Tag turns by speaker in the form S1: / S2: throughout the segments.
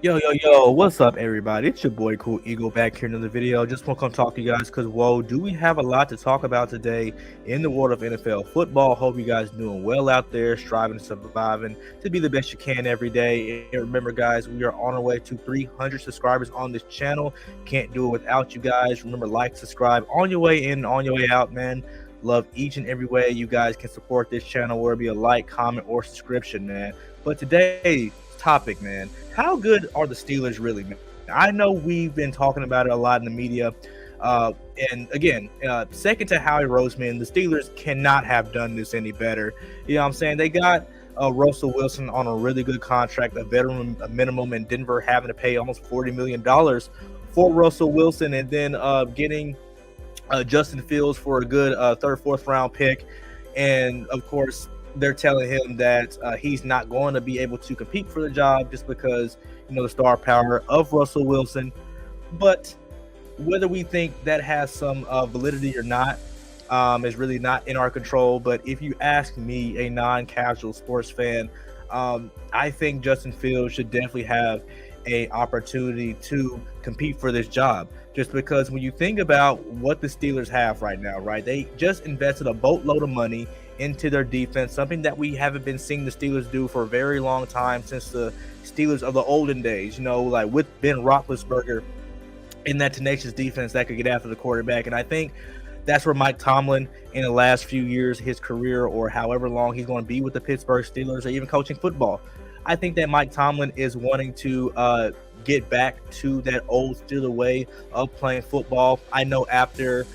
S1: Yo, what's up, everybody? It's your boy Cool Eagle back here in another video. Just want to come talk to you guys because, whoa, do we have a lot to talk about today in the world of NFL football. Hope you guys doing well out there, striving, surviving to be the best you can every day. And remember, guys, we are on our way to 300 subscribers on this channel. Can't do it without you guys. Remember, like, subscribe on your way in, on your way out, man. Love each and every way you guys can support this channel, whether it be a like, comment, or subscription, man. But today's topic, man, how good are the Steelers really, man? I know we've been talking about it a lot in the media. And again, second to Howie Roseman, the Steelers cannot have done this any better. You know what I'm saying? They got Russell Wilson on a really good contract, a veteran minimum, in Denver having to pay almost $40 million for Russell Wilson, and then getting Justin Fields for a good third, fourth round pick. And of course, they're telling him that he's not going to be able to compete for the job just because, the star power of Russell Wilson. But whether we think that has some validity or not is really not in our control. But if you ask me, a non-casual sports fan, I think Justin Fields should definitely have a opportunity to compete for this job, just because when you think about what the Steelers have right now, right, they just invested a boatload of money into their defense, something that we haven't been seeing the Steelers do for a very long time, since the Steelers of the olden days, like with Ben Roethlisberger in that tenacious defense that could get after the quarterback. And I think that's where Mike Tomlin, in the last few years, his career, or however long he's going to be with the Pittsburgh Steelers or even coaching football, I think that Mike Tomlin is wanting to get back to that old Steeler way of playing football. I know after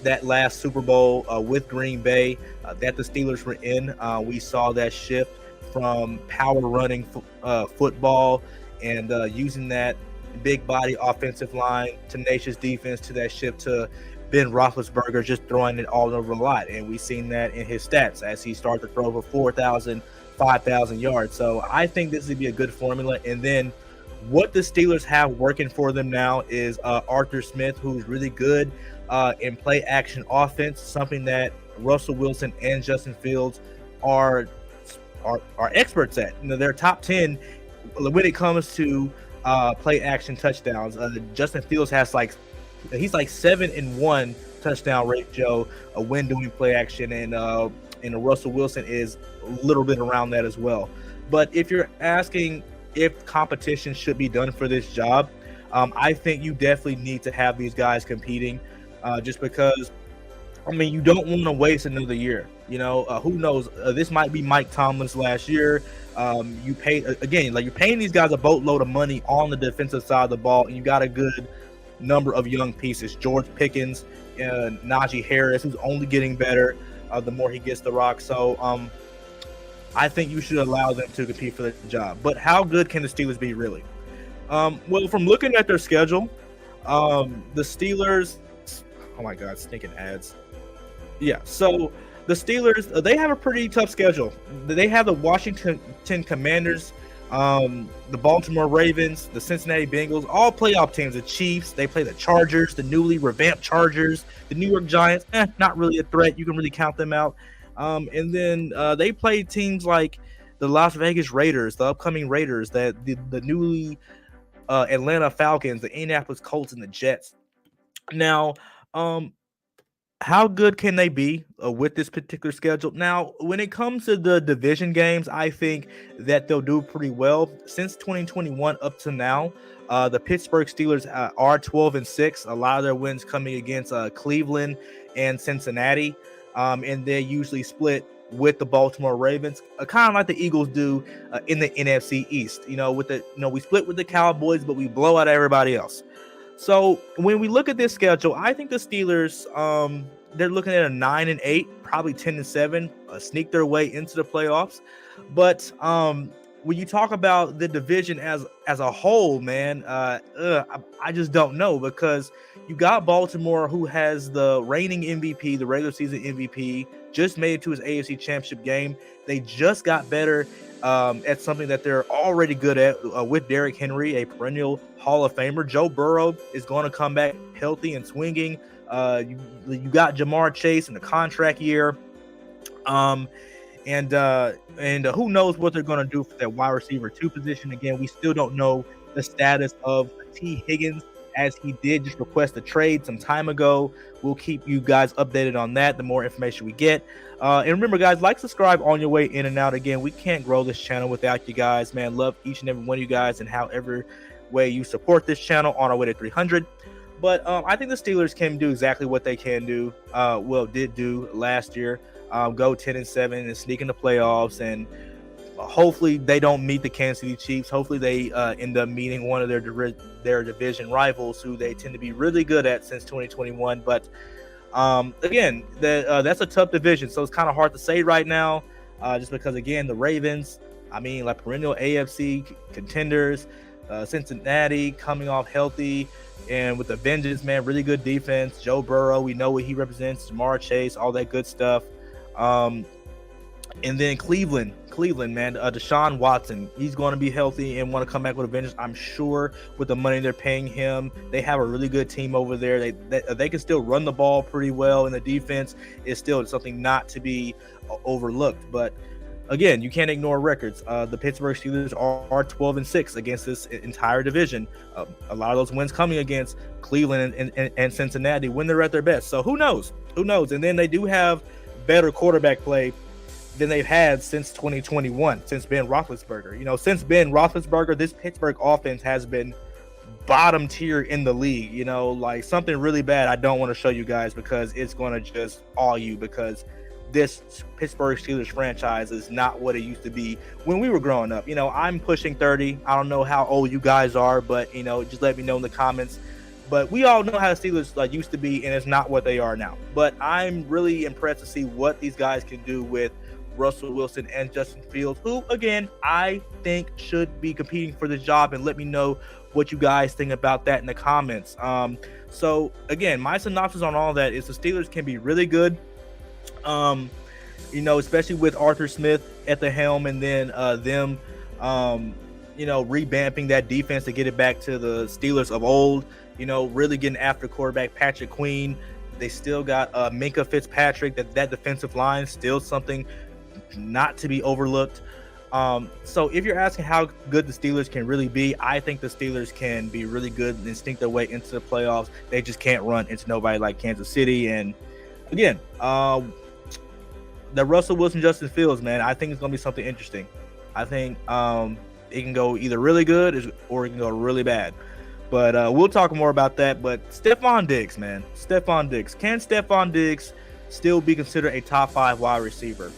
S1: that last Super Bowl with Green Bay that the Steelers were in, we saw that shift from power running football and using that big body offensive line, tenacious defense, to that shift to Ben Roethlisberger just throwing it all over a lot. And we've seen that in his stats as he started to throw over 4,000, 5,000 yards. So I think this would be a good formula. And then what the Steelers have working for them now is Arthur Smith, who's really good in play action offense, something that Russell Wilson and Justin Fields are experts at. They're top 10 when it comes to play action touchdowns. Justin Fields has he's 7-1 touchdown ratio when doing play action, and Russell Wilson is a little bit around that as well. But if you're asking if competition should be done for this job, I think you definitely need to have these guys competing, just because, you don't want to waste another year. Who knows? This might be Mike Tomlin's last year. You pay again, you're paying these guys a boatload of money on the defensive side of the ball, and you got a good number of young pieces: George Pickens and Najee Harris, who's only getting better the more he gets the rock. So I think you should allow them to compete for the job. But how good can the Steelers be, really? Well, from looking at their schedule, the Steelers, oh my God, stinking ads. Yeah, so the Steelers, they have a pretty tough schedule. They have the Washington Commanders, the Baltimore Ravens, the Cincinnati Bengals, all playoff teams. The Chiefs, they play the Chargers, the newly revamped Chargers, the New York Giants, not really a threat. You can really count them out. And then they play teams like the Las Vegas Raiders, the upcoming Raiders, the newly Atlanta Falcons, the Indianapolis Colts, and the Jets. Now, how good can they be with this particular schedule? Now, when it comes to the division games, I think that they'll do pretty well. Since 2021 up to now, the Pittsburgh Steelers are 12-6. A lot of their wins coming against Cleveland and Cincinnati, and they usually split with the Baltimore Ravens, kind of like the Eagles do in the NFC East. We split with the Cowboys, but we blow out everybody else. So when we look at this schedule, I think the Steelers, they're looking at a 9-8, probably 10-7, sneak their way into the playoffs. But when you talk about the division as a whole, man, I just don't know, because you got Baltimore, who has the reigning MVP, the regular season MVP, just made it to his AFC Championship game. They just got better at something that they're already good at with Derrick Henry, a perennial Hall of Famer. Joe Burrow is going to come back healthy and swinging. You got Jamar Chase in the contract year. And who knows what they're going to do for that wide receiver 2 position. Again, we still don't know the status of T. Higgins, as he did just request a trade some time ago. We'll keep you guys updated on that the more information we get. And remember, guys, like, subscribe on your way in and out. Again, we can't grow this channel without you guys, man. Love each and every one of you guys and however way you support this channel on our way to 300. But I think the Steelers can do exactly what they can do, did do last year. Go 10-7 and sneak in the playoffs, and hopefully they don't meet the Kansas City Chiefs. Hopefully they end up meeting one of their division rivals, who they tend to be really good at since 2021. But again, that's a tough division, so it's kind of hard to say right now, just because, again, the Ravens, I mean, like perennial AFC contenders, Cincinnati coming off healthy and with a vengeance, man. Really good defense. Joe Burrow, we know what he represents. Jamar Chase, all that good stuff. And then Cleveland, man. Deshaun Watson, he's going to be healthy and want to come back with a vengeance, I'm sure, with the money they're paying him. They have a really good team over there. They can still run the ball pretty well, and the defense is still something not to be overlooked. But again, you can't ignore records. The Pittsburgh Steelers are 12-6 against this entire division. A lot of those wins coming against Cleveland and Cincinnati when they're at their best. So who knows? And then they do have better quarterback play than they've had since 2021, since Ben Roethlisberger. Since Ben Roethlisberger, this Pittsburgh offense has been bottom tier in the league. Like something really bad I don't want to show you guys, because it's going to just awe you, because this Pittsburgh Steelers franchise is not what it used to be when we were growing up. I'm pushing 30. I don't know how old you guys are, but just let me know in the comments. But we all know how the Steelers used to be, and it's not what they are now. But I'm really impressed to see what these guys can do with Russell Wilson and Justin Fields, who, again, I think should be competing for the job. And let me know what you guys think about that in the comments. So again, my synopsis on all that is the Steelers can be really good, especially with Arthur Smith at the helm, and then them revamping that defense to get it back to the Steelers of old, really getting after quarterback Patrick Queen. They still got Minkah Fitzpatrick. That defensive line still something not to be overlooked. So if you're asking how good the Steelers can really be, I think the Steelers can be really good and sneak their way into the playoffs. They just can't run into nobody like Kansas City. And again, the Russell Wilson, Justin Fields, man, I think it's going to be something interesting. I think it can go either really good or it can go really bad. But we'll talk more about that. But Stefon Diggs, man. Stefon Diggs. Can Stefon Diggs still be considered a top 5 wide receiver?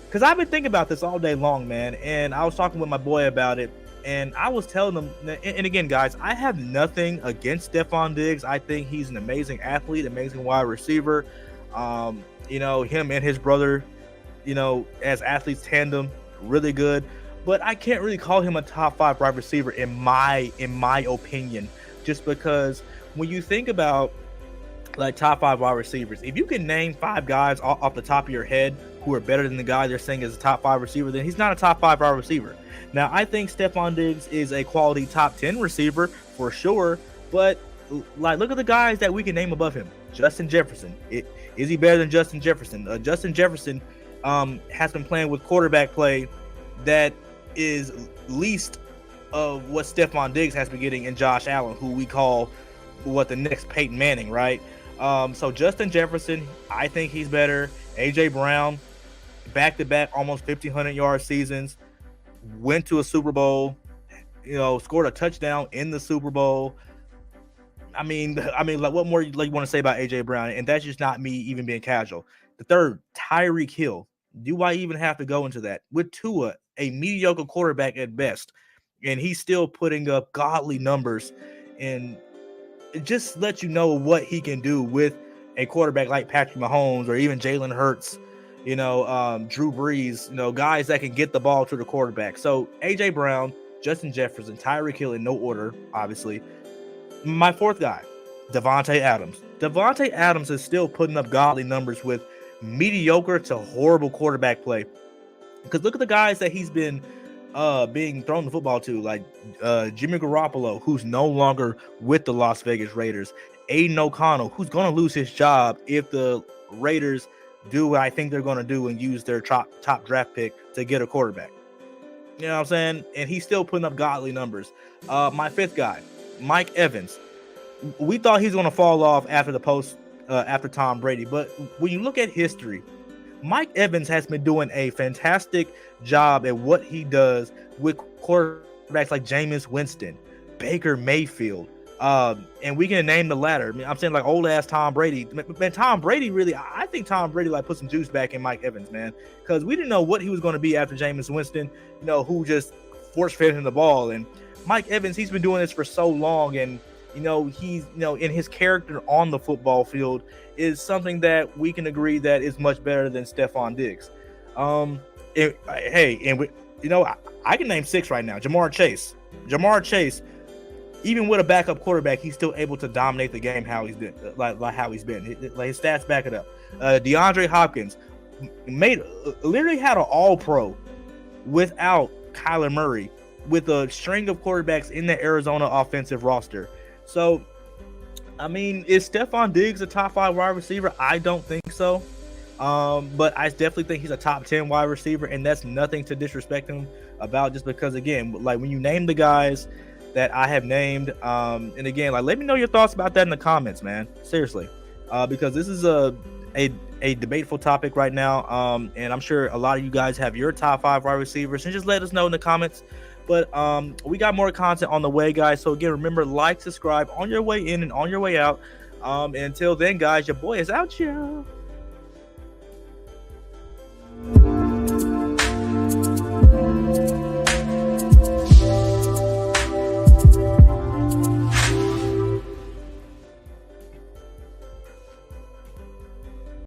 S1: Because I've been thinking about this all day long, man. And I was talking with my boy about it. And I was telling him, and again, guys, I have nothing against Stefon Diggs. I think he's an amazing athlete, amazing wide receiver. Him and his brother, as athletes tandem, really good. But I can't really call him a top 5 wide receiver in my opinion, just because when you think about like top 5 wide receivers, if you can name 5 guys off the top of your head who are better than the guy they're saying is a top 5 receiver, then he's not a top 5 wide receiver. Now, I think Stefon Diggs is a quality top 10 receiver for sure, but look at the guys that we can name above him. Justin Jefferson. Is he better than Justin Jefferson? Justin Jefferson has been playing with quarterback play that is least of what Stefon Diggs has been getting in Josh Allen, who we call the next Peyton Manning, right? So Justin Jefferson, I think he's better. AJ Brown, back-to-back almost 1,500-yard seasons, went to a Super Bowl, scored a touchdown in the Super Bowl. I mean, like, what more you want to say about AJ Brown? And that's just not me even being casual. The third, Tyreek Hill. Do I even have to go into that? With Tua, a mediocre quarterback at best, and he's still putting up godly numbers, and it just lets you know what he can do with a quarterback like Patrick Mahomes or even Jalen Hurts, Drew Brees, guys that can get the ball to the quarterback. So AJ Brown, Justin Jefferson, Tyreek Hill in no order, obviously. My fourth guy, Davante Adams. Davante Adams is still putting up godly numbers with mediocre to horrible quarterback play. Because look at the guys that he's been being thrown the football to, like Jimmy Garoppolo, who's no longer with the Las Vegas Raiders. Aiden O'Connell, who's going to lose his job if the Raiders do what I think they're going to do and use their top draft pick to get a quarterback. You know what I'm saying? And he's still putting up godly numbers. My fifth guy, Mike Evans. We thought he's going to fall off after after Tom Brady, but when you look at history, Mike Evans has been doing a fantastic job at what he does with quarterbacks like Jameis Winston, Baker Mayfield, and we can name the latter. I mean, I'm saying like old ass Tom Brady. Man, Tom Brady really, I think Tom Brady like put some juice back in Mike Evans, man, because we didn't know what he was going to be after Jameis Winston, who just force fed him the ball. And Mike Evans, he's been doing this for so long, and he's in his character on the football field is something that we can agree that is much better than Stefon Diggs. I can name 6 right now. Jamar Chase, even with a backup quarterback, he's still able to dominate the game how he's been, like how he's been. His stats back it up. DeAndre Hopkins literally had an All-Pro without Kyler Murray, with a string of quarterbacks in the Arizona offensive roster. So, I mean, is Stefon Diggs a top 5 wide receiver? I don't think so. But I definitely think he's a top 10 wide receiver, and that's nothing to disrespect him about, just because, again, like when you name the guys that I have named, and again, like let me know your thoughts about that in the comments, man. Seriously, because this is a debateful topic right now, and I'm sure a lot of you guys have your top 5 wide receivers, and just let us know in the comments. But we got more content on the way, guys. So again, remember, like, subscribe on your way in and on your way out. And until then, guys, your boy is out, y'all.